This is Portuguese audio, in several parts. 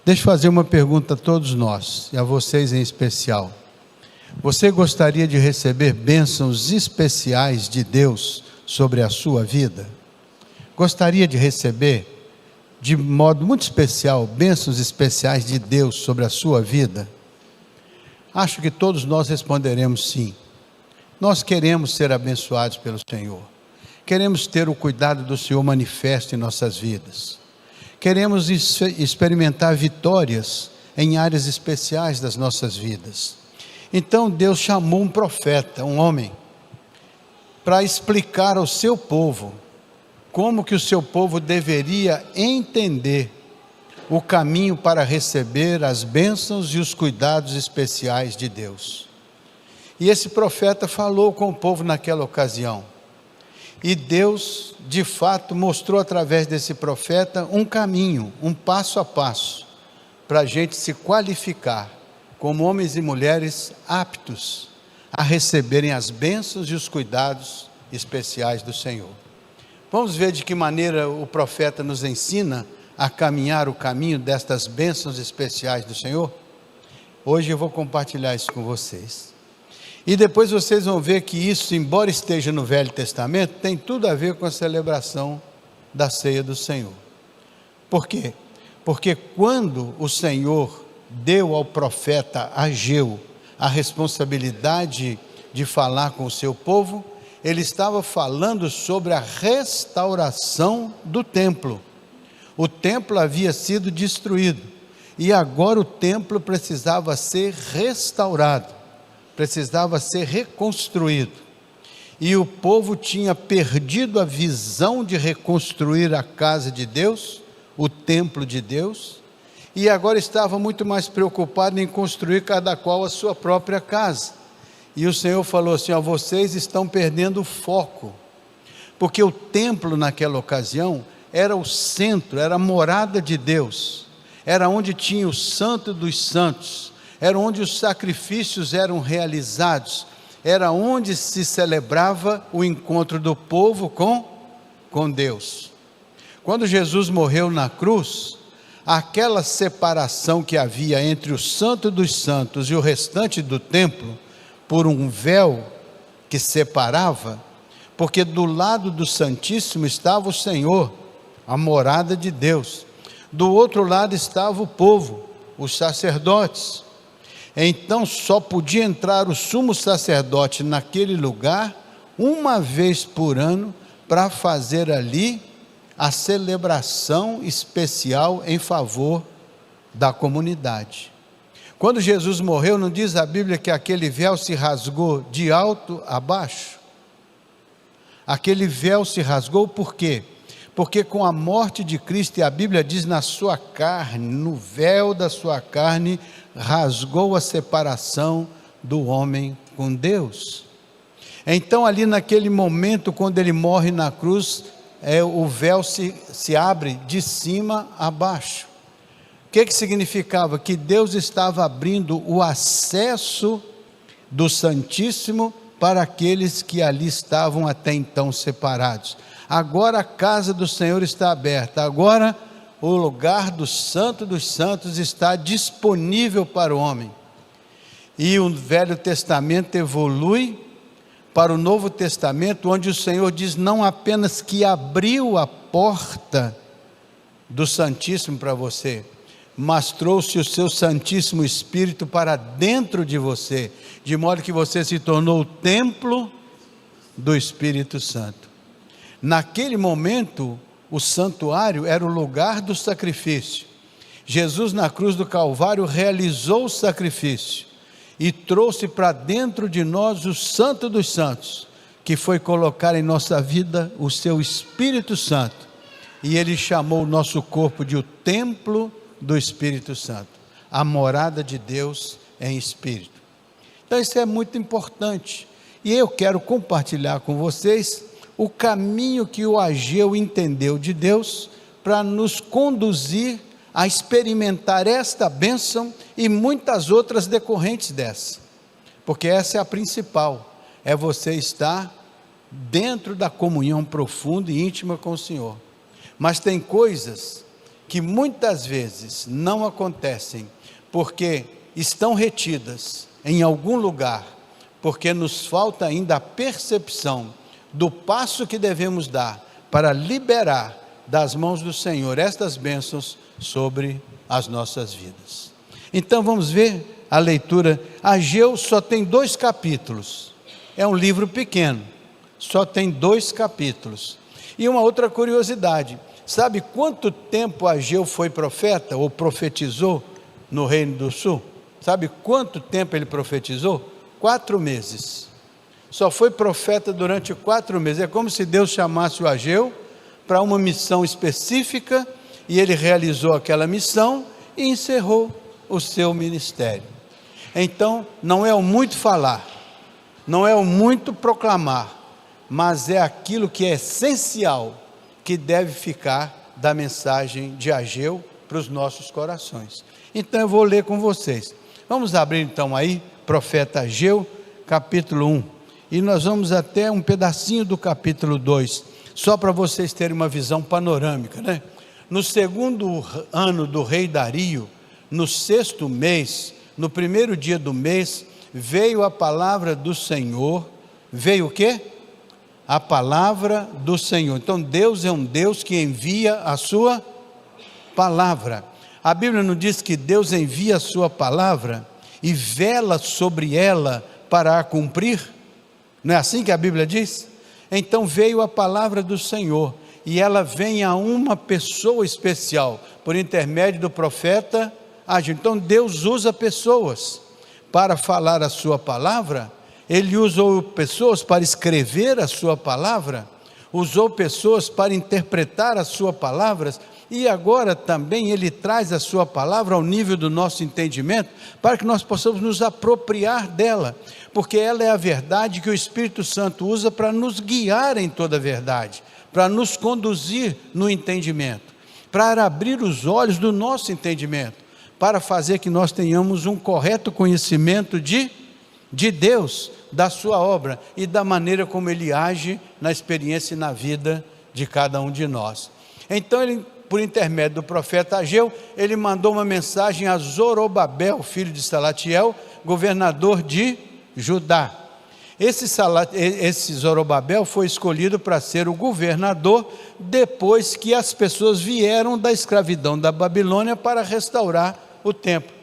Deixa eu fazer uma pergunta a todos nós, e a vocês em especial. Você gostaria de receber bênçãos especiais de Deus sobre a sua vida? Gostaria de receber, de modo muito especial, bênçãos especiais de Deus sobre a sua vida? Acho que todos nós responderemos sim. Nós queremos ser abençoados pelo Senhor. Queremos ter o cuidado do Senhor manifesto em nossas vidas. Queremos experimentar vitórias em áreas especiais das nossas vidas. Então Deus chamou um profeta, um homem, para explicar ao seu povo como que o seu povo deveria entender o caminho para receber as bênçãos e os cuidados especiais de Deus. E esse profeta falou com o povo naquela ocasião. E Deus, de fato, mostrou através desse profeta um caminho, um passo a passo, para a gente se qualificar como homens e mulheres aptos a receberem as bênçãos e os cuidados especiais do Senhor. Vamos ver de que maneira o profeta nos ensina a caminhar o caminho destas bênçãos especiais do Senhor? Hoje eu vou compartilhar isso com vocês. E depois vocês vão ver que isso, embora esteja no Velho Testamento, tem tudo a ver com a celebração da ceia do Senhor. Por quê? Porque quando o Senhor deu ao profeta Ageu a responsabilidade de falar com o seu povo, ele estava falando sobre a restauração do templo. O templo havia sido destruído e agora o templo precisava ser restaurado. Precisava ser reconstruído, e o povo tinha perdido a visão de reconstruir a casa de Deus, o templo de Deus, e agora estava muito mais preocupado em construir cada qual a sua própria casa. E o Senhor falou assim: vocês estão perdendo o foco, porque o templo naquela ocasião era o centro, era a morada de Deus, era onde tinha o Santo dos Santos, era onde os sacrifícios eram realizados, era onde se celebrava o encontro do povo com Deus. Quando Jesus morreu na cruz, aquela separação que havia entre o Santo dos Santos e o restante do templo, por um véu que separava, porque do lado do Santíssimo estava o Senhor, a morada de Deus, do outro lado estava o povo, os sacerdotes. Então só podia entrar o sumo sacerdote naquele lugar uma vez por ano para fazer ali a celebração especial em favor da comunidade. Quando Jesus morreu, não diz a Bíblia que aquele véu se rasgou de alto a baixo? Aquele véu se rasgou por quê? Porque com a morte de Cristo, e a Bíblia diz, na sua carne, no véu da sua carne, rasgou a separação do homem com Deus. Então ali naquele momento, quando ele morre na cruz, o véu se abre de cima a baixo. O que significava? Que Deus estava abrindo o acesso do Santíssimo para aqueles que ali estavam até então separados. Agora a casa do Senhor está aberta, agora o lugar do Santo dos Santos está disponível para o homem. E o Velho Testamento evolui para o Novo Testamento, onde o Senhor diz não apenas que abriu a porta do Santíssimo para você, mas trouxe o seu Santíssimo Espírito para dentro de você, de modo que você se tornou o templo do Espírito Santo. Naquele momento, o santuário era o lugar do sacrifício. Jesus na cruz do Calvário realizou o sacrifício e trouxe para dentro de nós o Santo dos Santos, que foi colocar em nossa vida o seu Espírito Santo, e ele chamou o nosso corpo de o templo do Espírito Santo, a morada de Deus em Espírito. Então isso é muito importante, e eu quero compartilhar com vocês o caminho que o Ageu entendeu de Deus para nos conduzir a experimentar esta bênção e muitas outras decorrentes dessa, porque essa é a principal, é você estar dentro da comunhão profunda e íntima com o Senhor. Mas tem coisas que muitas vezes não acontecem porque estão retidas em algum lugar, porque nos falta ainda a percepção do passo que devemos dar para liberar das mãos do Senhor estas bênçãos sobre as nossas vidas. Então vamos ver a leitura. Ageu só tem 2 capítulos, é um livro pequeno, só tem 2 capítulos. E uma outra curiosidade, sabe quanto tempo Ageu foi profeta ou profetizou no Reino do Sul? Sabe quanto tempo ele profetizou? 4 meses. Só foi profeta durante 4 meses. É como se Deus chamasse o Ageu para uma missão específica, e ele realizou aquela missão e encerrou o seu ministério. Então, não é o muito falar, não é o muito proclamar, mas é aquilo que é essencial, que deve ficar da mensagem de Ageu para os nossos corações. Então eu vou ler com vocês. Vamos abrir então aí, profeta Ageu, capítulo 1, e nós vamos até um pedacinho do capítulo 2, só para vocês terem uma visão panorâmica, né? No 2º ano do rei Dario, no 6º mês, no 1º dia do mês, veio a palavra do Senhor. Veio o quê? A palavra do Senhor. Então Deus é um Deus que envia a sua palavra. A Bíblia não diz que Deus envia a sua palavra e vela sobre ela para a cumprir? Não é assim que a Bíblia diz? Então veio a palavra do Senhor, e ela vem a uma pessoa especial, por intermédio do profeta Ageu. Então Deus usa pessoas para falar a sua palavra. Ele usou pessoas para escrever a sua palavra, usou pessoas para interpretar as suas palavras, e agora também Ele traz a sua palavra ao nível do nosso entendimento, para que nós possamos nos apropriar dela, porque ela é a verdade que o Espírito Santo usa para nos guiar em toda a verdade, para nos conduzir no entendimento, para abrir os olhos do nosso entendimento, para fazer que nós tenhamos um correto conhecimento de Deus, da sua obra e da maneira como Ele age na experiência e na vida de cada um de nós. Então Ele, por intermédio do profeta Ageu, ele mandou uma mensagem a Zorobabel, filho de Salatiel, governador de Judá. Esse Zorobabel foi escolhido para ser o governador depois que as pessoas vieram da escravidão da Babilônia para restaurar o templo.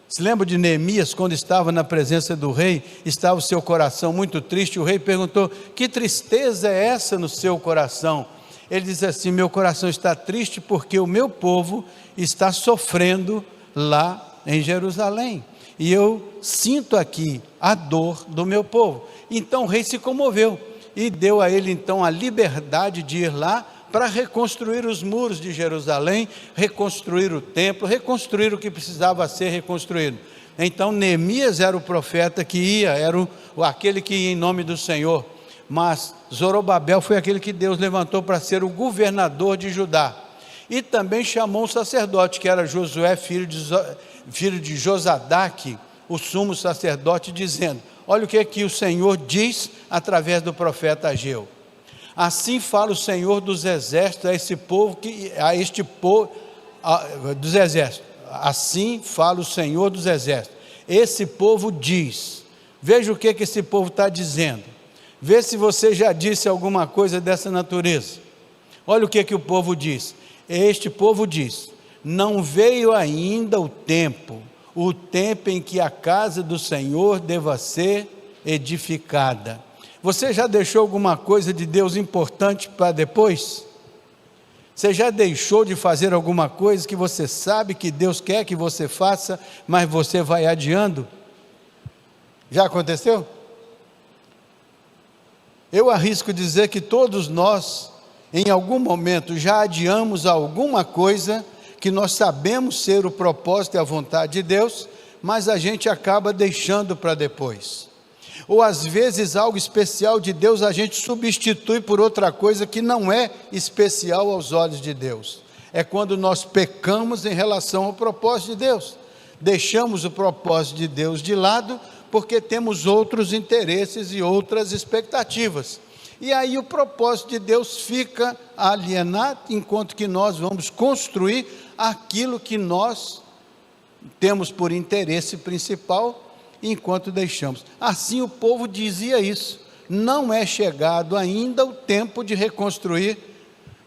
Se lembra de Neemias, quando estava na presença do rei, estava o seu coração muito triste, o rei perguntou: que tristeza é essa no seu coração? Ele diz assim: meu coração está triste porque o meu povo está sofrendo lá em Jerusalém, e eu sinto aqui a dor do meu povo. Então o rei se comoveu, e deu a ele então a liberdade de ir lá, para reconstruir os muros de Jerusalém, reconstruir o templo, reconstruir o que precisava ser reconstruído. Então Neemias era o profeta que ia, era aquele que ia em nome do Senhor, mas Zorobabel foi aquele que Deus levantou para ser o governador de Judá, e também chamou um sacerdote, que era Josué, filho de Josadaque, o sumo sacerdote, dizendo: olha o que o Senhor diz através do profeta Ageu. Assim fala o Senhor dos exércitos a este povo, dos exércitos. Assim fala o Senhor dos exércitos. Esse povo diz. Veja o que esse povo está dizendo. Vê se você já disse alguma coisa dessa natureza. Olha o que o povo diz. Este povo diz: não veio ainda o tempo em que a casa do Senhor deva ser edificada. Você já deixou alguma coisa de Deus importante para depois? Você já deixou de fazer alguma coisa que você sabe que Deus quer que você faça, mas você vai adiando? Já aconteceu? Eu arrisco dizer que todos nós, em algum momento, já adiamos alguma coisa que nós sabemos ser o propósito e a vontade de Deus, mas a gente acaba deixando para depois. Ou às vezes algo especial de Deus a gente substitui por outra coisa que não é especial aos olhos de Deus. É quando nós pecamos em relação ao propósito de Deus. Deixamos o propósito de Deus de lado porque temos outros interesses e outras expectativas. E aí o propósito de Deus fica alienado, enquanto que nós vamos construir aquilo que nós temos por interesse principal, enquanto deixamos. Assim o povo dizia isso: não é chegado ainda o tempo de reconstruir.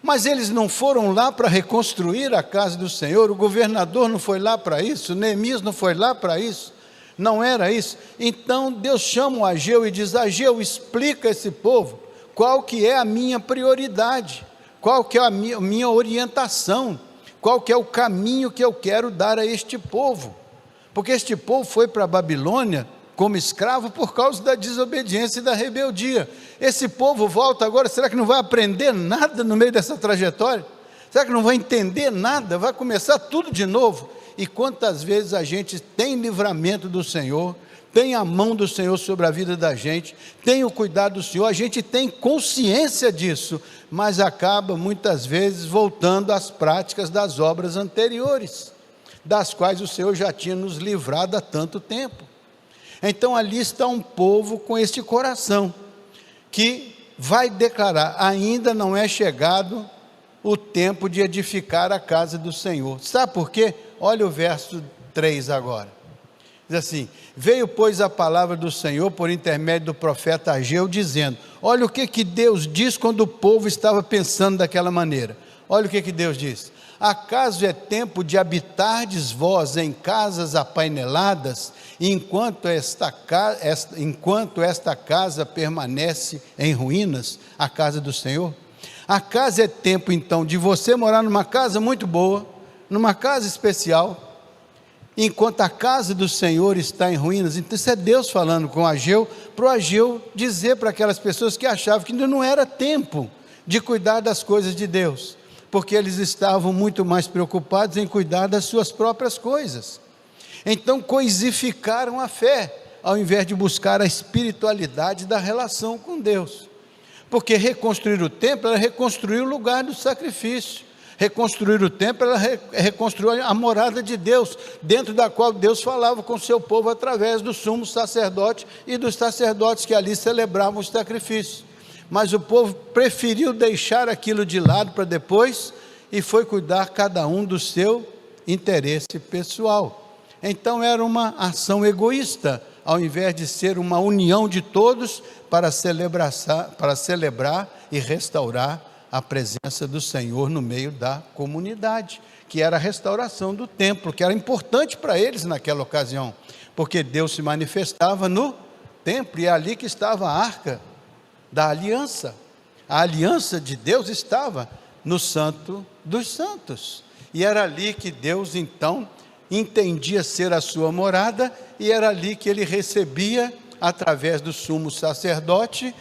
Mas eles não foram lá para reconstruir a casa do Senhor, o governador não foi lá para isso, Neemias não foi lá para isso, não era isso. Então Deus chama o Ageu e diz: Ageu, explica a esse povo qual que é a minha prioridade, qual que é a minha orientação, qual que é o caminho que eu quero dar a este povo, porque este povo foi para a Babilônia como escravo por causa da desobediência e da rebeldia. Esse povo volta agora, será que não vai aprender nada no meio dessa trajetória? Será que não vai entender nada? Vai começar tudo de novo? E quantas vezes a gente tem livramento do Senhor, tem a mão do Senhor sobre a vida da gente, tem o cuidado do Senhor, a gente tem consciência disso, mas acaba muitas vezes voltando às práticas das obras anteriores, das quais o Senhor já tinha nos livrado há tanto tempo. Então ali está um povo com este coração, que vai declarar: ainda não é chegado o tempo de edificar a casa do Senhor. Sabe por quê? Olha o verso 3 agora. Diz assim: veio pois a palavra do Senhor por intermédio do profeta Ageu, dizendo... Olha o que Deus diz quando o povo estava pensando daquela maneira. Olha o que Deus diz: acaso é tempo de habitardes vós em casas apaineladas, enquanto esta casa permanece em ruínas, a casa do Senhor? Acaso é tempo então de você morar numa casa muito boa, numa casa especial, enquanto a casa do Senhor está em ruínas? Então isso é Deus falando com Ageu, para o Ageu dizer para aquelas pessoas que achavam que ainda não era tempo de cuidar das coisas de Deus, porque eles estavam muito mais preocupados em cuidar das suas próprias coisas. Então coisificaram a fé, ao invés de buscar a espiritualidade da relação com Deus. Porque reconstruir o templo era reconstruir o lugar do sacrifício, reconstruir o templo era reconstruir a morada de Deus, dentro da qual Deus falava com o seu povo através do sumo sacerdote e dos sacerdotes que ali celebravam os sacrifícios. Mas o povo preferiu deixar aquilo de lado para depois, e foi cuidar cada um do seu interesse pessoal. Então era uma ação egoísta, ao invés de ser uma união de todos para celebrar e restaurar a presença do Senhor no meio da comunidade, que era a restauração do templo, que era importante para eles naquela ocasião, porque Deus se manifestava no templo, e é ali que estava a arca da aliança. A aliança de Deus estava no Santo dos Santos, e era ali que Deus então entendia ser a sua morada, e era ali que ele recebia, através do sumo sacerdote,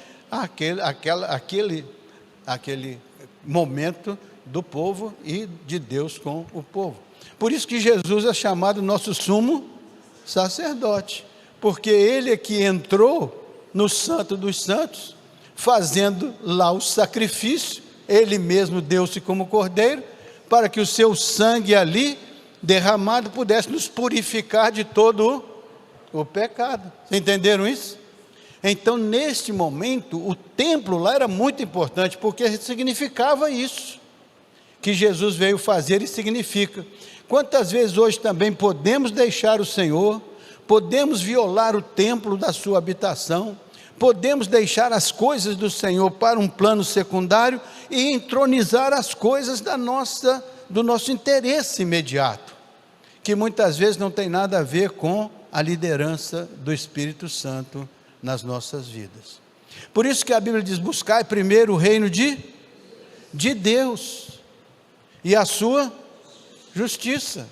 aquele momento do povo e de Deus com o povo. Por isso que Jesus é chamado nosso sumo sacerdote, porque ele é que entrou no Santo dos Santos, fazendo lá o sacrifício, ele mesmo deu-se como cordeiro, para que o seu sangue ali derramado pudesse nos purificar de todo o pecado. Vocês entenderam isso? Então neste momento o templo lá era muito importante, porque significava isso que Jesus veio fazer, e significa. Quantas vezes hoje também podemos deixar o Senhor, podemos violar o templo da sua habitação, podemos deixar as coisas do Senhor para um plano secundário e entronizar as coisas do nosso interesse imediato, que muitas vezes não tem nada a ver com a liderança do Espírito Santo nas nossas vidas. Por isso que a Bíblia diz: buscai primeiro o reino de Deus e a sua justiça,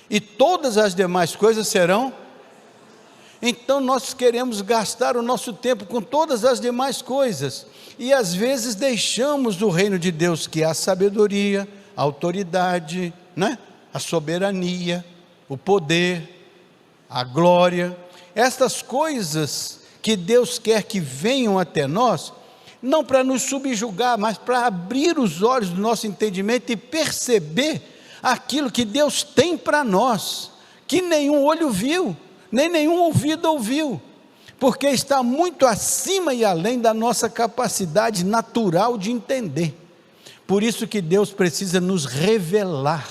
e todas as demais coisas serão. Então nós queremos gastar o nosso tempo com todas as demais coisas, e às vezes deixamos o reino de Deus, que é a sabedoria, a autoridade, né? A soberania, o poder, a glória, estas coisas que Deus quer que venham até nós, não para nos subjugar, mas para abrir os olhos do nosso entendimento e perceber aquilo que Deus tem para nós, que nenhum olho viu, nem nenhum ouvido ouviu. porque está muito acima e além da nossa capacidade natural de entender. Por isso que Deus precisa nos revelar,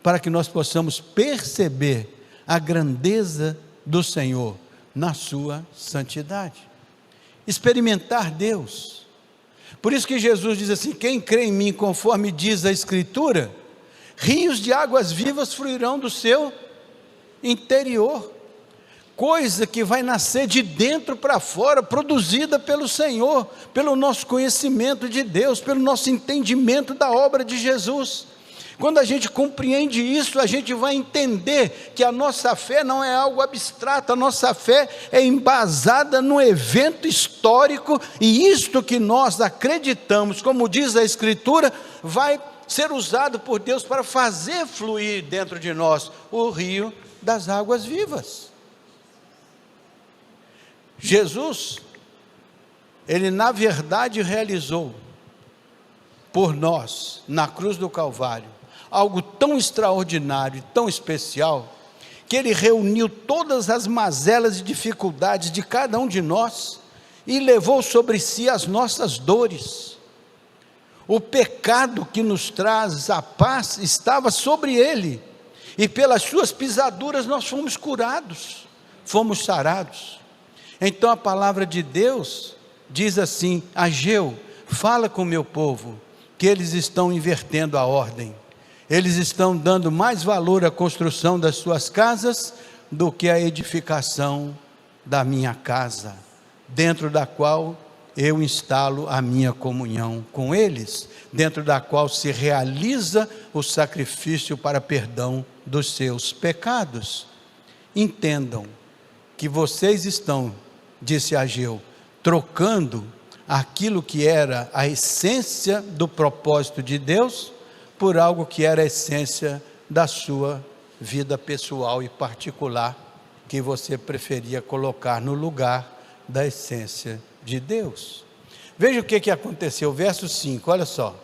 para que nós possamos perceber a grandeza do Senhor na sua santidade, experimentar Deus. Por isso que Jesus diz assim: quem crê em mim, conforme diz a Escritura, rios de águas vivas fluirão do seu interior. Coisa que vai nascer de dentro para fora, produzida pelo Senhor, pelo nosso conhecimento de Deus, pelo nosso entendimento da obra de Jesus. Quando a gente compreende isso, a gente vai entender que a nossa fé não é algo abstrato, a nossa fé é embasada num evento histórico, e isto que nós acreditamos, como diz a Escritura, vai ser usado por Deus para fazer fluir dentro de nós o rio das águas vivas. Jesus, ele na verdade realizou por nós, na cruz do Calvário, algo tão extraordinário, tão especial, que ele reuniu todas as mazelas e dificuldades de cada um de nós, e levou sobre si as nossas dores. O pecado que nos traz a paz estava sobre ele, e pelas suas pisaduras nós fomos curados, fomos sarados. Então a palavra de Deus diz assim: Ageu, fala com o meu povo, que eles estão invertendo a ordem, eles estão dando mais valor à construção das suas casas, do que à edificação da minha casa, dentro da qual eu instalo a minha comunhão com eles, dentro da qual se realiza o sacrifício para perdão dos seus pecados. Entendam que vocês estão, disse Ageu, trocando aquilo que era a essência do propósito de Deus, por algo que era a essência da sua vida pessoal e particular, que você preferia colocar no lugar da essência de Deus. Veja o que aconteceu, verso 5, olha só.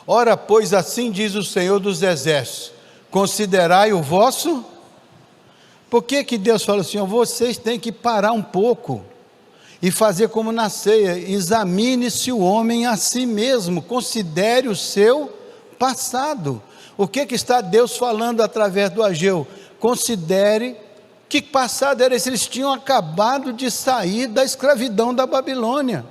Ora, pois assim diz o Senhor dos Exércitos, considerai o vosso... Por que Deus fala assim: vocês têm que parar um pouco, e fazer como na ceia, examine-se o homem a si mesmo, considere o seu passado. O que está Deus falando através do Ageu? Considere que passado era esse. Eles tinham acabado de sair da escravidão da Babilônia,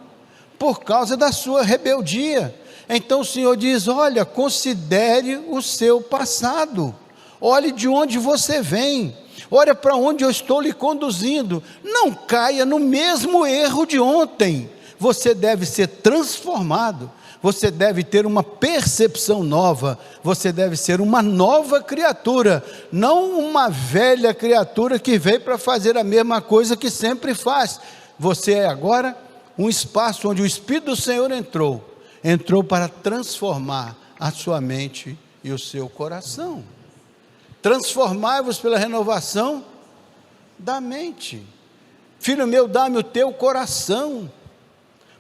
por causa da sua rebeldia. Então o Senhor diz: olha, considere o seu passado, olhe de onde você vem, olha para onde eu estou lhe conduzindo, não caia no mesmo erro de ontem. Você deve ser transformado, você deve ter uma percepção nova, você deve ser uma nova criatura, não uma velha criatura que veio para fazer a mesma coisa que sempre faz. Você é agora um espaço onde o Espírito do Senhor entrou para transformar a sua mente e o seu coração. Transformai-vos pela renovação da mente. Filho meu, dá-me o teu coração,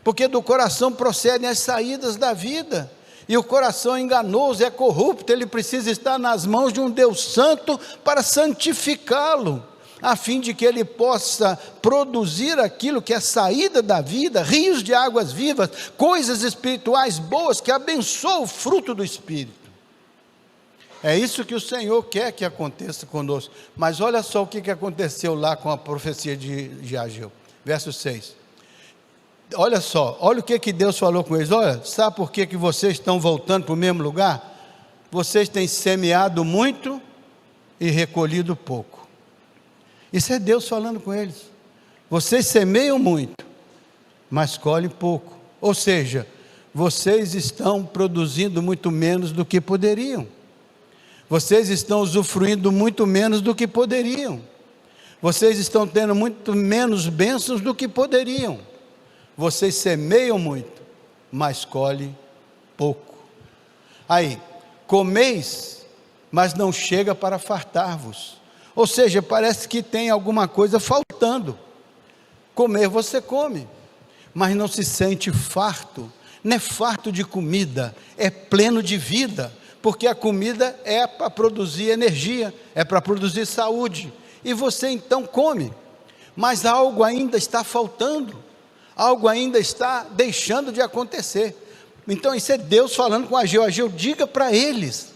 porque do coração procedem as saídas da vida, e o coração enganoso é corrupto, ele precisa estar nas mãos de um Deus santo para santificá-lo, a fim de que ele possa produzir aquilo que é saída da vida, rios de águas vivas, coisas espirituais boas, que abençoam o fruto do Espírito. É isso que o Senhor quer que aconteça conosco. Mas olha só o que aconteceu lá com a profecia de Ageu, verso 6. Olha só, olha o que Deus falou com eles. Olha, sabe por que vocês estão voltando para o mesmo lugar? Vocês têm semeado muito e recolhido pouco. Isso é Deus falando com eles. Vocês semeiam muito, mas colhem pouco. Ou seja, vocês estão produzindo muito menos do que poderiam. Vocês estão usufruindo muito menos do que poderiam. Vocês estão tendo muito menos bênçãos do que poderiam. Vocês semeiam muito, mas colhem pouco. Aí, comeis, mas não chega para fartar-vos. Ou seja, parece que tem alguma coisa faltando. Comer você come, mas não se sente farto. Não é farto de comida, é pleno de vida. Porque a comida é para produzir energia, é para produzir saúde, e você então come, mas algo ainda está faltando, algo ainda está deixando de acontecer. Então isso é Deus falando com Ageu. Ageu, diga para eles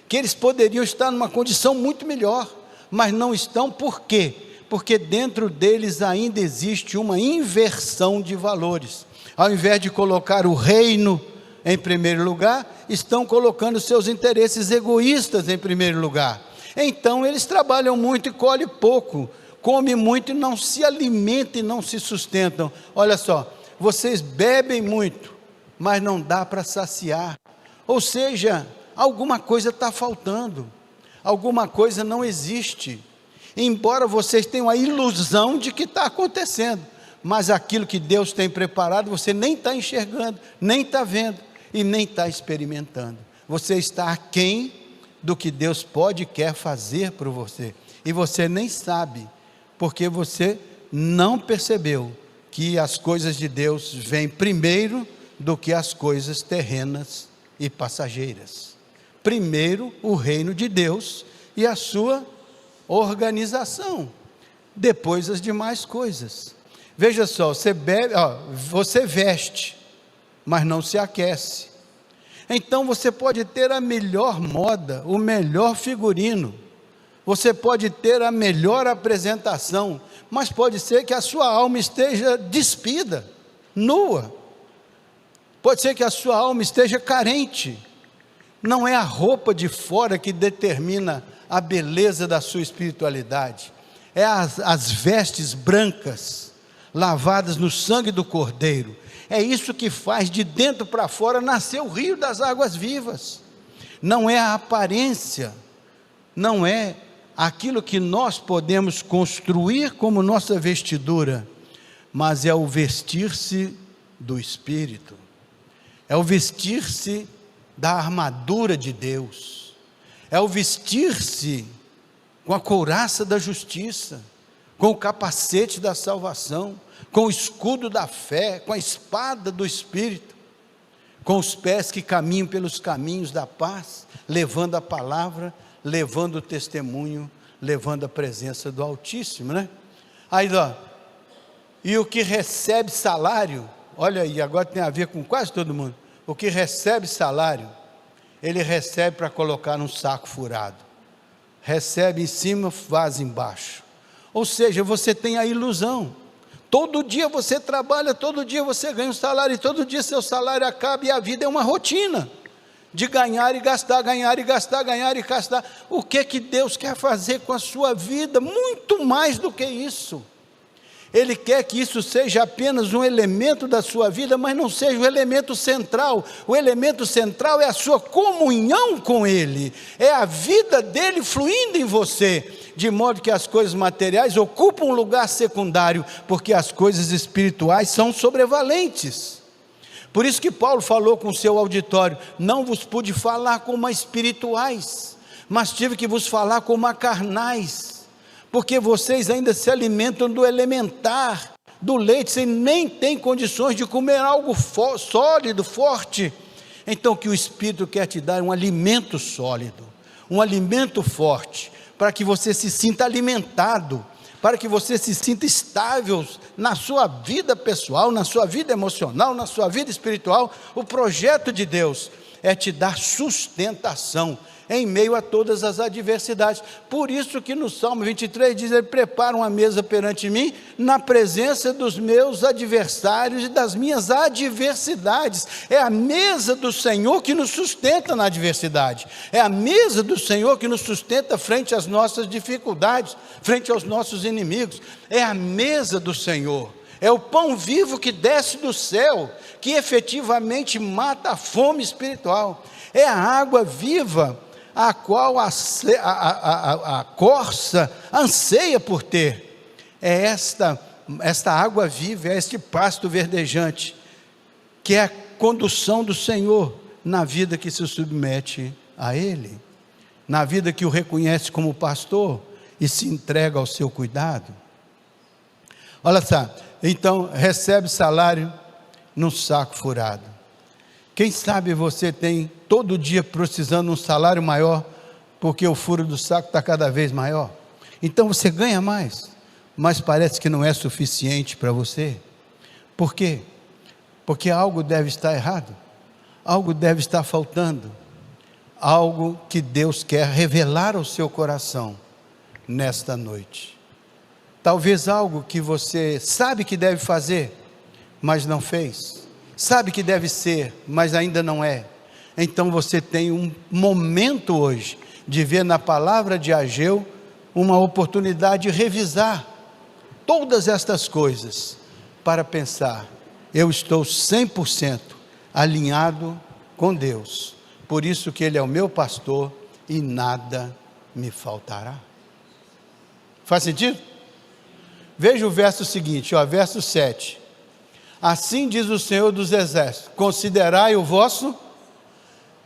que eles poderiam estar numa condição muito melhor, mas não estão. Por quê? Porque dentro deles ainda existe uma inversão de valores. Ao invés de colocar o reino em primeiro lugar, estão colocando seus interesses egoístas em primeiro lugar. Então eles trabalham muito e colhem pouco, comem muito e não se alimentam e não se sustentam. Olha só, vocês bebem muito, mas não dá para saciar. Ou seja, alguma coisa está faltando, alguma coisa não existe. Embora vocês tenham a ilusão de que está acontecendo, mas aquilo que Deus tem preparado, você nem está enxergando, nem está vendo e nem está experimentando. Você está aquém do que Deus pode e quer fazer por você, e você nem sabe, porque você não percebeu que as coisas de Deus vêm primeiro do que as coisas terrenas e passageiras. Primeiro o reino de Deus e a sua organização, depois as demais coisas. Veja só, você veste, mas não se aquece. Então você pode ter a melhor moda, o melhor figurino, você pode ter a melhor apresentação, mas pode ser que a sua alma esteja despida, nua. Pode ser que a sua alma esteja carente. Não é a roupa de fora que determina a beleza da sua espiritualidade. É as vestes brancas, lavadas no sangue do Cordeiro. É isso que faz de dentro para fora nascer o rio das águas vivas. Não é a aparência, não é aquilo que nós podemos construir como nossa vestidura, mas é o vestir-se do Espírito, é o vestir-se da armadura de Deus, é o vestir-se com a couraça da justiça, com o capacete da salvação, com o escudo da fé, com a espada do Espírito, com os pés que caminham pelos caminhos da paz, levando a palavra, levando o testemunho, levando a presença do Altíssimo, né? Aí, ó, e o que recebe salário, olha aí, agora tem a ver com quase todo mundo, o que recebe salário, ele recebe para colocar num saco furado, recebe em cima, vaza embaixo. Ou seja, você tem a ilusão, todo dia você trabalha, todo dia você ganha um salário, e todo dia seu salário acaba, e a vida é uma rotina, de ganhar e gastar, ganhar e gastar, ganhar e gastar. O que Deus quer fazer com a sua vida? Muito mais do que isso. Ele quer que isso seja apenas um elemento da sua vida, mas não seja o elemento central. O elemento central é a sua comunhão com Ele, é a vida dele fluindo em você, de modo que as coisas materiais ocupam um lugar secundário, porque as coisas espirituais são sobrevalentes. Por isso que Paulo falou com o seu auditório: não vos pude falar como a espirituais, mas tive que vos falar como a carnais, porque vocês ainda se alimentam do elementar, do leite, vocês nem têm condições de comer algo sólido, forte. Então o que o Espírito quer te dar é um alimento sólido, um alimento forte, para que você se sinta alimentado, para que você se sinta estável na sua vida pessoal, na sua vida emocional, na sua vida espiritual. O projeto de Deus é te dar sustentação em meio a todas as adversidades. Por isso que no Salmo 23 diz: Ele prepara uma mesa perante mim, na presença dos meus adversários e das minhas adversidades. É a mesa do Senhor que nos sustenta na adversidade, é a mesa do Senhor que nos sustenta frente às nossas dificuldades, frente aos nossos inimigos. É a mesa do Senhor, é o pão vivo que desce do céu, que efetivamente mata a fome espiritual. É a água viva a qual a corça anseia por ter. É esta água viva, é este pasto verdejante, que é a condução do Senhor na vida que se submete a Ele, na vida que o reconhece como pastor e se entrega ao seu cuidado. Olha só, então recebe salário num saco furado. Quem sabe você tem todo dia precisando de um salário maior, porque o furo do saco está cada vez maior. Então você ganha mais, mas parece que não é suficiente para você. Por quê? Porque algo deve estar errado, algo deve estar faltando, algo que Deus quer revelar ao seu coração nesta noite. Talvez algo que você sabe que deve fazer, mas não fez, sabe que deve ser, mas ainda não é. Então você tem um momento hoje de ver na palavra de Ageu uma oportunidade de revisar todas estas coisas, para pensar: eu estou 100% alinhado com Deus, por isso que Ele é o meu pastor e nada me faltará. Faz sentido? Veja o verso seguinte, verso 7. Assim diz o Senhor dos Exércitos: considerai o vosso...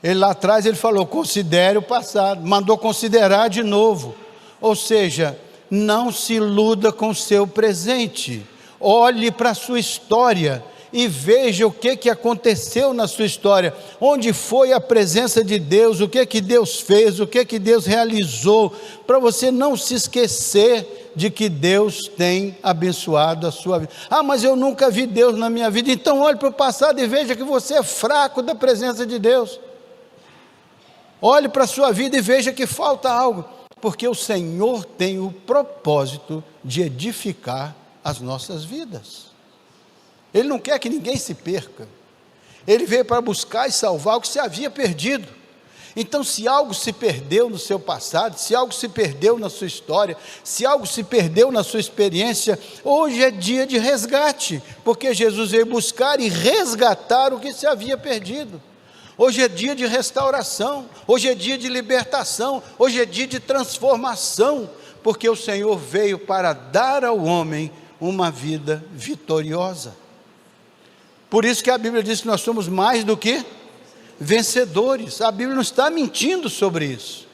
Ele lá atrás ele falou, considere o passado, mandou considerar de novo. Ou seja, não se iluda com o seu presente, olhe para a sua história e veja o que aconteceu na sua história, onde foi a presença de Deus, o que Deus fez, o que Deus realizou, para você não se esquecer de que Deus tem abençoado a sua vida. Mas eu nunca vi Deus na minha vida. Então olhe para o passado e veja que você é fraco da presença de Deus. Olhe para a sua vida e veja que falta algo, porque o Senhor tem o propósito de edificar as nossas vidas. Ele não quer que ninguém se perca. Ele veio para buscar e salvar o que se havia perdido. Então, se algo se perdeu no seu passado, se algo se perdeu na sua história, se algo se perdeu na sua experiência, hoje é dia de resgate, porque Jesus veio buscar e resgatar o que se havia perdido. Hoje é dia de restauração, hoje é dia de libertação, hoje é dia de transformação, porque o Senhor veio para dar ao homem uma vida vitoriosa. Por isso que a Bíblia diz que nós somos mais do que vencedores. A Bíblia não está mentindo sobre isso,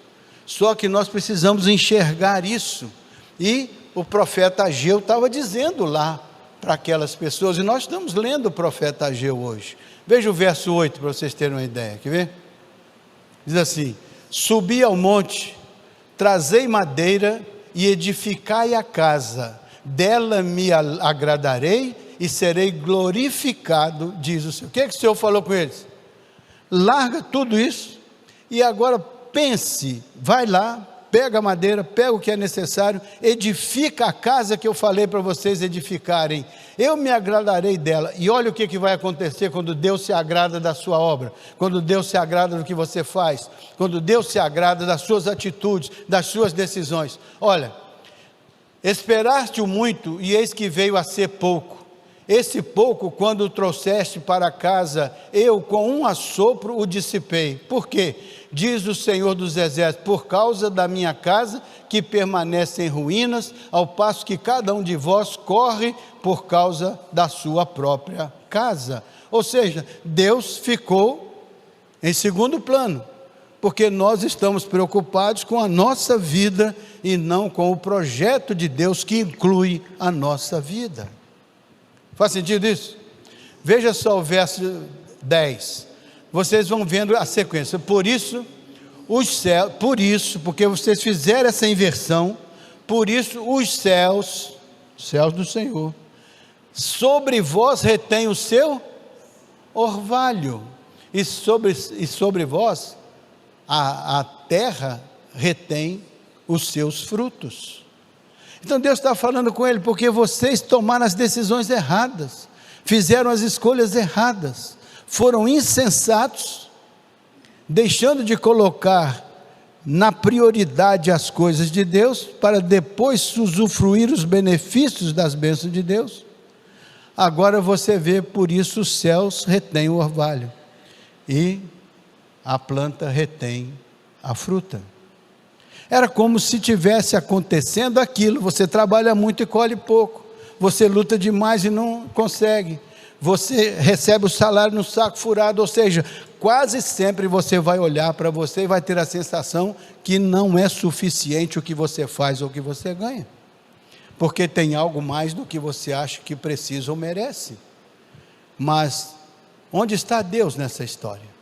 só que nós precisamos enxergar isso, e o profeta Ageu estava dizendo lá para aquelas pessoas, e nós estamos lendo o profeta Ageu hoje. Veja o verso 8 para vocês terem uma ideia, quer ver? Diz assim: subi ao monte, trazei madeira e edificai a casa, dela me agradarei e serei glorificado, diz o Senhor. O que o Senhor falou com eles? Larga tudo isso e agora pense, vai lá, pega a madeira, pega o que é necessário, edifica a casa que eu falei para vocês edificarem, eu me agradarei dela. E olha o que vai acontecer quando Deus se agrada da sua obra, quando Deus se agrada do que você faz, quando Deus se agrada das suas atitudes, das suas decisões. Olha, esperaste-o muito e eis que veio a ser pouco. Esse pouco, quando o trouxeste para casa, eu com um assopro o dissipei. Por quê? Diz o Senhor dos Exércitos: por causa da minha casa que permanece em ruínas, ao passo que cada um de vós corre por causa da sua própria casa. Ou seja, Deus ficou em segundo plano, porque nós estamos preocupados com a nossa vida e não com o projeto de Deus que inclui a nossa vida. Faz sentido isso? Veja só o verso 10. Vocês vão vendo a sequência. Por isso, os céus, porque vocês fizeram essa inversão, por isso os céus do Senhor, sobre vós retém o seu orvalho, e sobre vós a terra retém os seus frutos. Então Deus está falando com ele, porque vocês tomaram as decisões erradas, fizeram as escolhas erradas, foram insensatos, deixando de colocar na prioridade as coisas de Deus, para depois usufruir os benefícios das bênçãos de Deus. Agora você vê, por isso os céus retêm o orvalho, e a planta retém a fruta. Era como se tivesse acontecendo aquilo: você trabalha muito e colhe pouco, você luta demais e não consegue, você recebe o salário no saco furado. Ou seja, quase sempre você vai olhar para você e vai ter a sensação que não é suficiente o que você faz ou o que você ganha, porque tem algo mais do que você acha que precisa ou merece. Mas onde está Deus nessa história?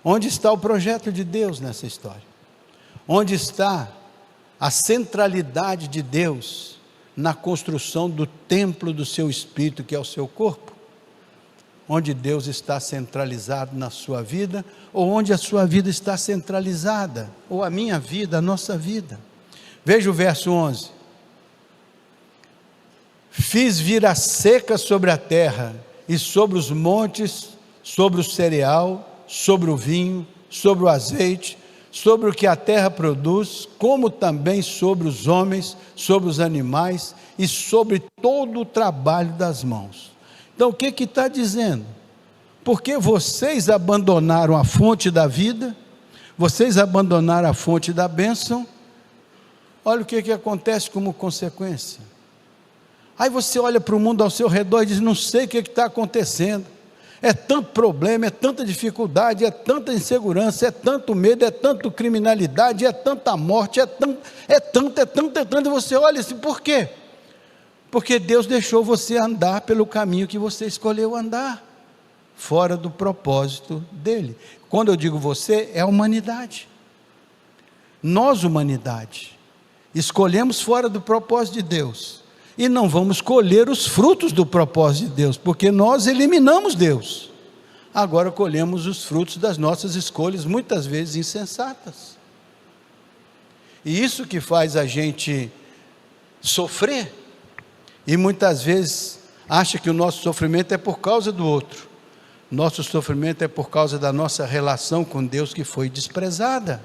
Onde está o projeto de Deus nessa história? Onde está a centralidade de Deus na construção do templo do seu espírito, que é o seu corpo, onde Deus está centralizado na sua vida, ou onde a sua vida está centralizada, ou a minha vida, a nossa vida. Veja o verso 11: fiz vir a seca sobre a terra, e sobre os montes, sobre o cereal, sobre o vinho, sobre o azeite, sobre o que a terra produz, como também sobre os homens, sobre os animais e sobre todo o trabalho das mãos. Então o que está dizendo? Porque vocês abandonaram a fonte da vida, vocês abandonaram a fonte da bênção, olha o que acontece como consequência. Aí você olha para o mundo ao seu redor e diz: não sei o que está acontecendo. É tanto problema, é tanta dificuldade, é tanta insegurança, é tanto medo, é tanta criminalidade, é tanta morte, é tanto, e você olha assim, por quê? Porque Deus deixou você andar pelo caminho que você escolheu andar, fora do propósito dele. Quando eu digo você, é a humanidade. Nós, humanidade, escolhemos fora do propósito de Deus, e não vamos colher os frutos do propósito de Deus, porque nós eliminamos Deus. Agora colhemos os frutos das nossas escolhas, muitas vezes insensatas. E isso que faz a gente sofrer, e muitas vezes acha que o nosso sofrimento é por causa do outro. Nosso sofrimento é por causa da nossa relação com Deus, que foi desprezada.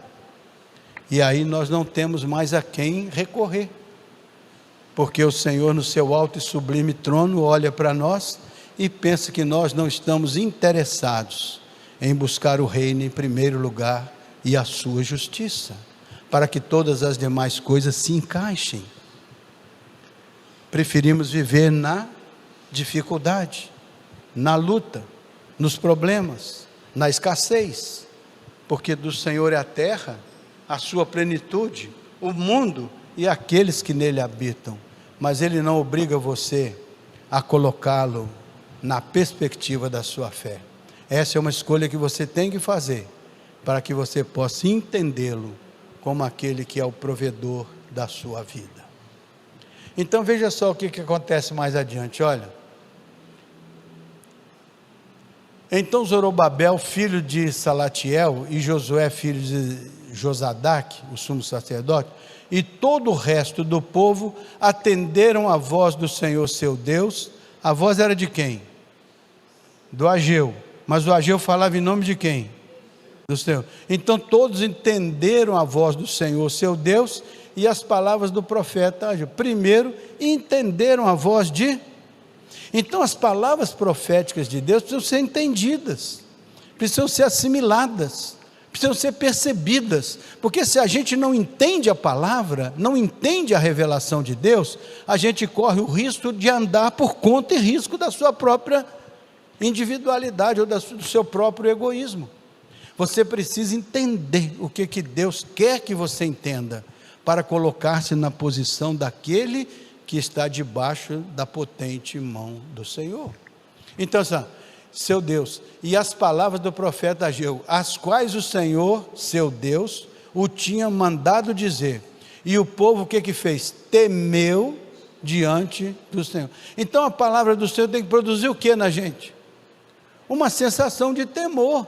E aí nós não temos mais a quem recorrer, porque o Senhor, no seu alto e sublime trono, olha para nós e pensa que nós não estamos interessados em buscar o reino em primeiro lugar e a sua justiça, para que todas as demais coisas se encaixem. Preferimos viver na dificuldade, na luta, nos problemas, na escassez, porque do Senhor é a terra, a sua plenitude, o mundo e aqueles que nele habitam, mas ele não obriga você a colocá-lo na perspectiva da sua fé. Essa é uma escolha que você tem que fazer, para que você possa entendê-lo como aquele que é o provedor da sua vida. Então veja só o que acontece mais adiante, olha. Então Zorobabel, filho de Salatiel, e Josué, filho de Josadaque, o sumo sacerdote, e todo o resto do povo atenderam a voz do Senhor seu Deus. A voz era de quem? Do Ageu. Mas o Ageu falava em nome de quem? Do Senhor. Então todos entenderam a voz do Senhor seu Deus e as palavras do profeta Ageu. Primeiro, entenderam a voz de... Então as palavras proféticas de Deus precisam ser entendidas, precisam ser assimiladas, precisam ser percebidas, porque se a gente não entende a palavra, não entende a revelação de Deus, a gente corre o risco de andar por conta e risco da sua própria individualidade, ou do seu próprio egoísmo. Você precisa entender o que Deus quer que você entenda, para colocar-se na posição daquele que está debaixo da potente mão do Senhor. Então, seu Deus, e as palavras do profeta Ageu, as quais o Senhor, seu Deus, o tinha mandado dizer, e o povo o que fez? Temeu diante do Senhor. Então a palavra do Senhor tem que produzir o que na gente? Uma sensação de temor.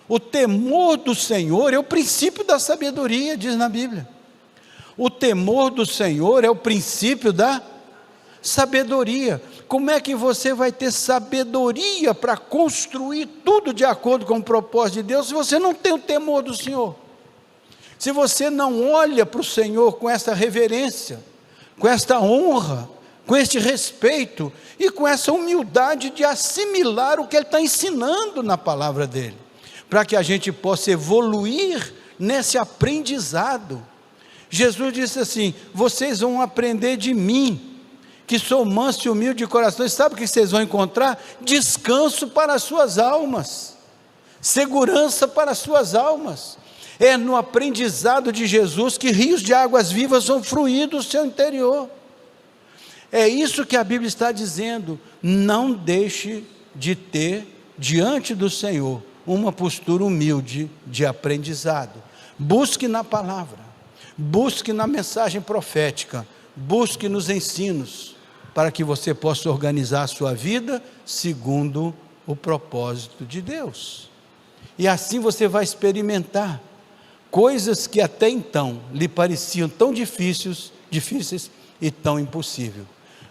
O temor do Senhor é o princípio da sabedoria, diz na Bíblia. O temor do Senhor é o princípio da sabedoria. Como é que você vai ter sabedoria para construir tudo de acordo com o propósito de Deus, se você não tem o temor do Senhor? Se você não olha para o Senhor com essa reverência, com esta honra, com este respeito e com essa humildade de assimilar o que Ele está ensinando na palavra dEle, para que a gente possa evoluir nesse aprendizado. Jesus disse assim: vocês vão aprender de mim, que sou manso e humilde de coração. E sabe o que vocês vão encontrar? Descanso para as suas almas, segurança para as suas almas. É no aprendizado de Jesus que rios de águas vivas vão fluir do seu interior. É isso que a Bíblia está dizendo. Não deixe de ter diante do Senhor uma postura humilde de aprendizado. Busque na palavra, busque na mensagem profética busque nos ensinos, para que você possa organizar a sua vida segundo o propósito de Deus. E assim você vai experimentar coisas que até então lhe pareciam tão difíceis e tão impossíveis.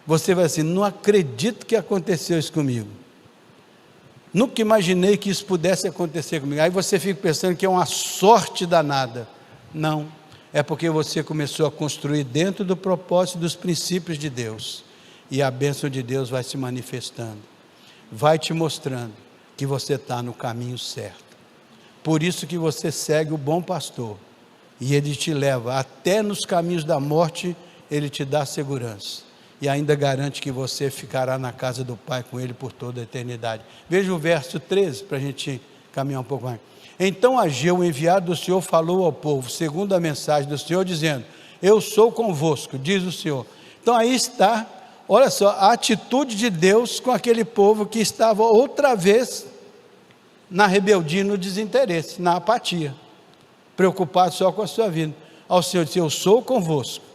Você vai assim, não acredito que aconteceu isso comigo. Nunca imaginei que isso pudesse acontecer comigo. Aí você fica pensando que é uma sorte danada. Não, é porque você começou a construir dentro do propósito dos princípios de Deus. E a bênção de Deus vai se manifestando, vai te mostrando que você está no caminho certo. Por isso que você segue o bom pastor, e ele te leva até nos caminhos da morte, ele te dá segurança, e ainda garante que você ficará na casa do Pai com ele por toda a eternidade. Veja o verso 13, para a gente caminhar um pouco mais. Então Ageu, o enviado do Senhor, falou ao povo, segundo a mensagem do Senhor, dizendo: eu sou convosco, diz o Senhor. Então aí está, olha só, a atitude de Deus com aquele povo que estava outra vez na rebeldia, no desinteresse, na apatia, preocupado só com a sua vida. Ao Senhor disse: eu sou convosco.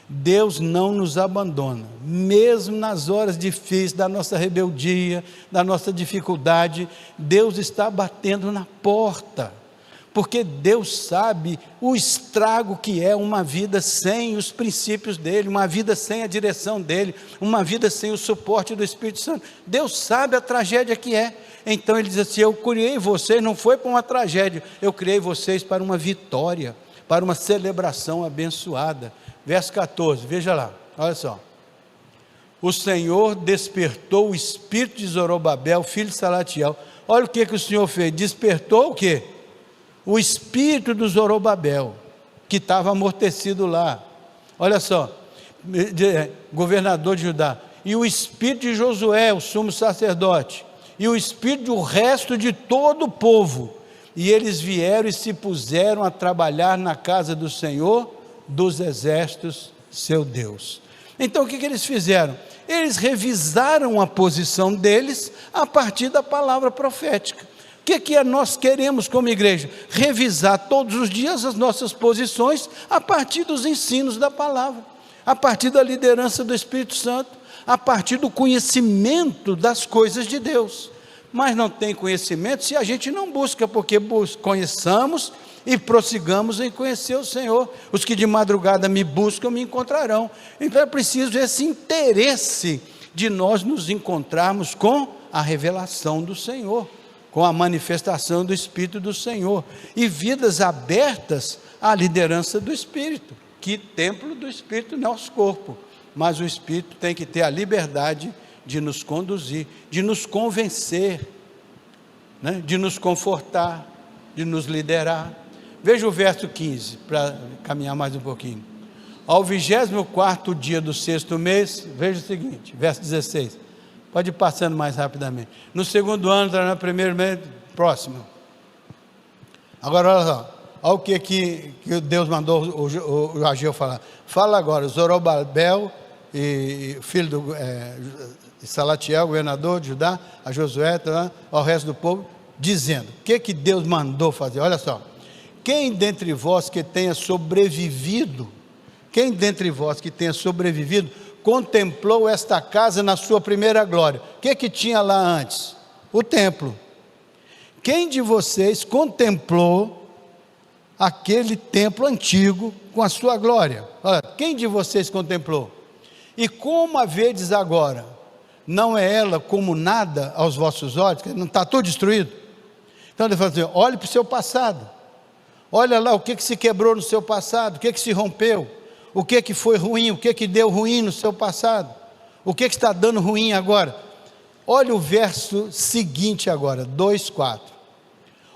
Deus não nos abandona, mesmo nas horas difíceis da nossa rebeldia, da nossa dificuldade. Deus está batendo na porta, porque Deus sabe o estrago que é uma vida sem os princípios dEle, uma vida sem a direção dEle, uma vida sem o suporte do Espírito Santo. Deus sabe a tragédia que é. Então ele diz assim: eu criei vocês, não foi para uma tragédia, eu criei vocês para uma vitória, para uma celebração abençoada. Verso 14, veja lá, olha só. O Senhor despertou o espírito de Zorobabel, filho de Salatiel. Olha o que o Senhor fez, despertou o quê? O espírito do Zorobabel, que estava amortecido lá. Olha só, governador de Judá. E o espírito de Josué, o sumo sacerdote. E o espírito do resto de todo o povo. E eles vieram e se puseram a trabalhar na casa do Senhor dos exércitos, seu Deus. Então o que eles fizeram? Eles revisaram a posição deles a partir da palavra profética. O que nós queremos como igreja? Revisar todos os dias as nossas posições a partir dos ensinos da palavra, a partir da liderança do Espírito Santo, a partir do conhecimento das coisas de Deus. Mas não tem conhecimento se a gente não busca, porque conheçamos e prossigamos em conhecer o Senhor. Os que de madrugada me buscam, me encontrarão. Então é preciso esse interesse de nós nos encontrarmos com a revelação do Senhor, com a manifestação do Espírito do Senhor, e vidas abertas à liderança do Espírito, que templo do Espírito não é nosso corpo, mas o Espírito tem que ter a liberdade de nos conduzir, de nos convencer, né? De nos confortar, de nos liderar. Veja o verso 15, para caminhar mais um pouquinho. Ao 24º dia do 6º mês, veja o seguinte, verso 16, pode ir passando mais rapidamente. No segundo ano, está no primeiro mês, próximo. Agora olha só, olha o que Deus mandou o Ageu falar. Fala agora, Zorobabel, e filho do Salatiel, governador de Judá, a Josué, ao resto do povo, dizendo, o que Deus mandou fazer? Olha só, quem dentre vós que tenha sobrevivido, contemplou esta casa na sua primeira glória? O que tinha lá antes? O templo. Quem de vocês contemplou aquele templo antigo com a sua glória? Olha, quem de vocês contemplou? E como a vedes agora? Não é ela como nada aos vossos olhos? Não está tudo destruído? Então ele fala assim, olhe para o seu passado, olha lá o que se quebrou no seu passado, o que se rompeu, o que foi ruim, o que deu ruim no seu passado, o que está dando ruim agora. Olha o verso seguinte agora, 2:4.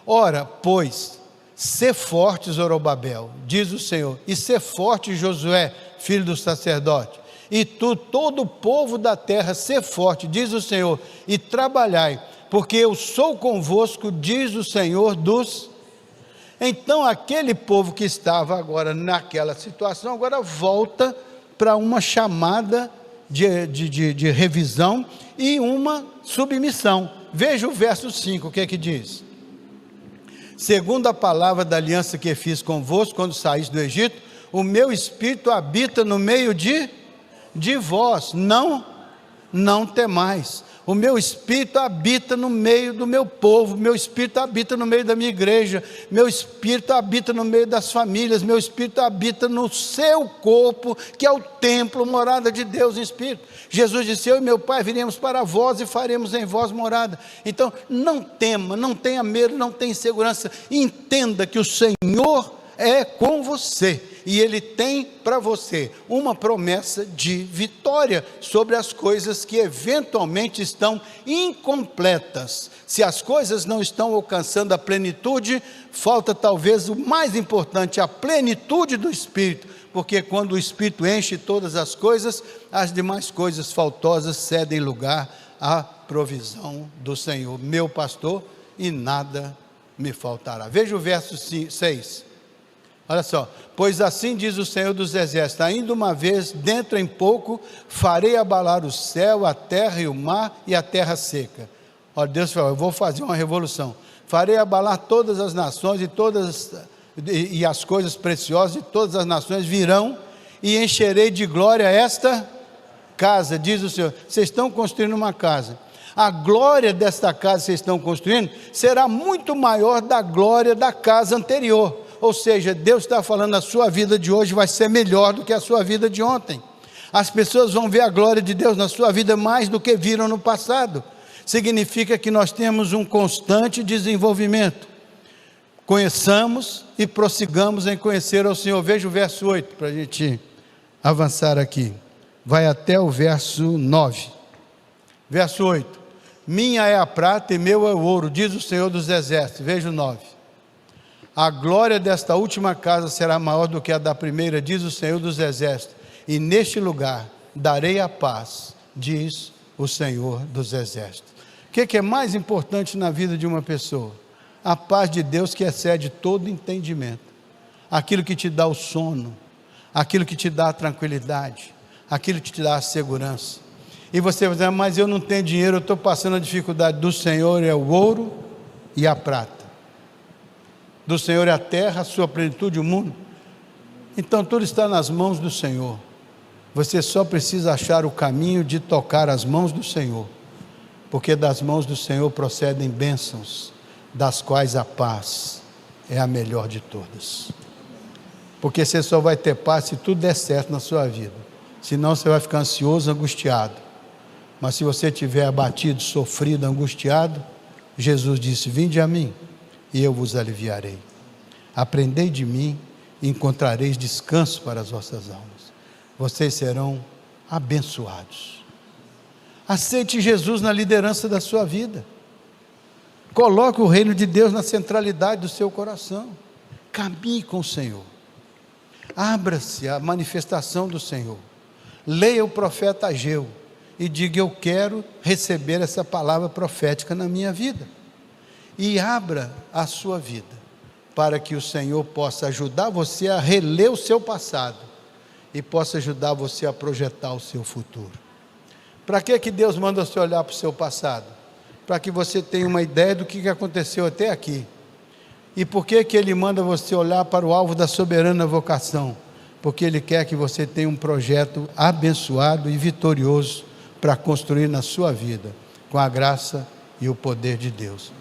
Ora, pois, sê forte, Zorobabel, diz o Senhor, e sê forte, Josué, filho do sacerdote, e tu, todo o povo da terra, sê forte, diz o Senhor, e trabalhai, porque eu sou convosco, diz o Senhor dos... Então aquele povo que estava agora naquela situação, agora volta para uma chamada de revisão e uma submissão. Veja o verso 5, o que diz? Segundo a palavra da aliança que fiz convosco, quando saíste do Egito, o meu Espírito habita no meio de vós, não temais. O meu Espírito habita no meio do meu povo, meu Espírito habita no meio da minha igreja, meu Espírito habita no meio das famílias, meu Espírito habita no seu corpo, que é o templo, morada de Deus em Espírito. Jesus disse: eu e meu Pai viremos para vós e faremos em vós morada. Então não tema, não tenha medo, não tenha insegurança, entenda que o Senhor é com você, e Ele tem para você uma promessa de vitória sobre as coisas que eventualmente estão incompletas. Se as coisas não estão alcançando a plenitude, falta talvez o mais importante, a plenitude do Espírito, porque quando o Espírito enche todas as coisas, as demais coisas faltosas cedem lugar à provisão do Senhor, meu pastor, e nada me faltará. Veja o verso 6. Olha só: pois assim diz o Senhor dos Exércitos, ainda uma vez, dentro em pouco, farei abalar o céu, a terra e o mar e a terra seca. Olha, Deus falou: eu vou fazer uma revolução, farei abalar todas as nações e as coisas preciosas de todas as nações virão, e encherei de glória esta casa, diz o Senhor. Vocês estão construindo uma casa, a glória desta casa que vocês estão construindo será muito maior da glória da casa anterior. Ou seja, Deus está falando: a sua vida de hoje vai ser melhor do que a sua vida de ontem. As pessoas vão ver a glória de Deus na sua vida mais do que viram no passado. Significa que nós temos um constante desenvolvimento. Conheçamos e prossigamos em conhecer ao Senhor. Veja o verso 8, para a gente avançar aqui. Vai até o verso 9. Verso 8: minha é a prata e meu é o ouro, diz o Senhor dos Exércitos. Veja o 9: a glória desta última casa será maior do que a da primeira, diz o Senhor dos Exércitos, e neste lugar darei a paz, diz o Senhor dos Exércitos. O que é mais importante na vida de uma pessoa? A paz de Deus, que excede todo entendimento, aquilo que te dá o sono, aquilo que te dá a tranquilidade, aquilo que te dá a segurança. E você vai dizer: mas eu não tenho dinheiro, eu estou passando a dificuldade. Do Senhor é o ouro e a prata, do Senhor é a terra, a sua plenitude, o mundo. Então tudo está nas mãos do Senhor. Você só precisa achar o caminho de tocar as mãos do Senhor, porque das mãos do Senhor procedem bênçãos, das quais a paz é a melhor de todas. Porque você só vai ter paz se tudo der certo na sua vida, senão você vai ficar ansioso, angustiado. Mas se você estiver abatido, sofrido, angustiado, Jesus disse: vinde a mim e eu vos aliviarei. Aprendei de mim e encontrareis descanso para as vossas almas. Vocês serão abençoados. Aceite Jesus na liderança da sua vida. Coloque o reino de Deus na centralidade do seu coração. Caminhe com o Senhor. Abra-se à manifestação do Senhor. Leia o profeta Ageu e diga: eu quero receber essa palavra profética na minha vida. E abra a sua vida, para que o Senhor possa ajudar você a reler o seu passado, e possa ajudar você a projetar o seu futuro. Para que Deus manda você olhar para o seu passado? Para que você tenha uma ideia do que aconteceu até aqui. E por que Ele manda você olhar para o alvo da soberana vocação? Porque Ele quer que você tenha um projeto abençoado e vitorioso para construir na sua vida, com a graça e o poder de Deus.